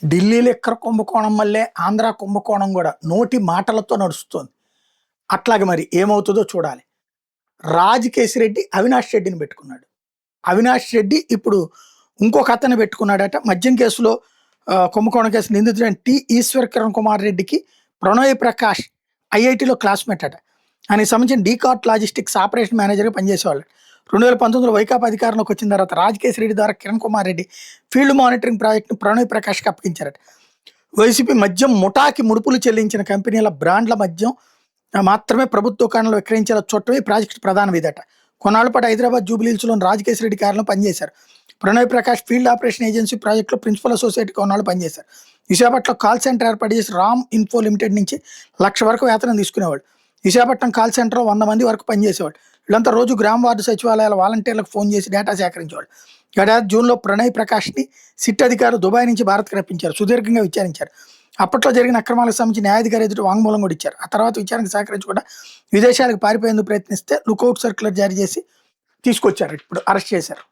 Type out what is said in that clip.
Delhi liquor కుంభకోణం వల్లే ఆంధ్ర కుంభకోణం కూడా నోటి మాటలతో నడుస్తుంది. అట్లాగే మరి ఏమవుతుందో చూడాలి. రాజ్ కేశిరెడ్డి అవినాష్ రెడ్డిని పెట్టుకున్నాడు. అవినాష్ రెడ్డి ఇప్పుడు ఇంకొక అతన్ని పెట్టుకున్నాడట. మద్యం కేసులో కుంభకోణం కేసు నిందితుడైన ఈశ్వర్ కిరణ్ కుమార్ రెడ్డికి ప్రణయ్ ప్రకాష్ ఐఐటిలో క్లాస్మేట్ అట. ఆయనకి సంబంధించిన డీకార్ట్ లాజిస్టిక్స్ ఆపరేషన్ మేనేజర్గా పనిచేసేవాళ్ళు. 2019లో వైకాపా అధికారంలోకి వచ్చిన తర్వాత రాజ్ కేశిరెడ్డి ద్వారా కిరణ్ కుమార్ రెడ్డి ఫీల్డ్ మానిటరింగ్ ప్రాజెక్టును ప్రణయ్ ప్రకాష్కి అప్పగించారట. వైసీపీ మద్యం ముఠాకి ముడుపులు చెల్లించిన కంపెనీల బ్రాండ్ల మద్యం మాత్రమే ప్రభుత్వ దుకాణాలు విక్రయించేలా చూడటం ఈ ప్రాజెక్టు ప్రధాన విధట. కొన్నాళ్ల పాటు హైదరాబాద్ జూబ్లీహిల్స్లోని రాజ్ కేశిరెడ్డి కార్యాలయంలో పనిచేశారు. Pranay Prakash field operation agency ప్రాజెక్టులో ప్రిన్సిపల్ అసోసియేట్ కొన్నాళ్ళు పనిచేశారు. విశాఖపట్నంలో కాల్ సెంటర్ ఏర్పాటు చేసి రామ్ ఇన్ఫో లిమిటెడ్ నుంచి 1,00,000 వరకు వేతనం తీసుకునేవాడు. విశాఖపట్నం కాల్ సెంటర్లో 100 మంది వరకు పనిచేసేవాడు. వీళ్ళంతా రోజు గ్రామ వార్డు సచివాలయాల వాలంటీర్లకు ఫోన్ చేసి డేటా సేకరించేవాడు. ఏడాది జూన్లో ప్రణయ్ ప్రకాష్ని సిట్ అధికారులు దుబాయ్ నుంచి భారత్కి రప్పించారు. సుదీర్ఘంగా విచారించారు. అప్పట్లో జరిగిన అక్రమాలకు సంబంధించి న్యాయాధికారి ఎదుటి వాంగ్మూలం కూడా ఇచ్చారు. ఆ తర్వాత విచారణకు సహకరించకుండా విదేశాలకు పారిపోయేందుకు ప్రయత్నిస్తే లుకౌట్ సర్క్యులర్ జారీ చేసి తీసుకొచ్చారు. ఇప్పుడు అరెస్ట్ చేశారు.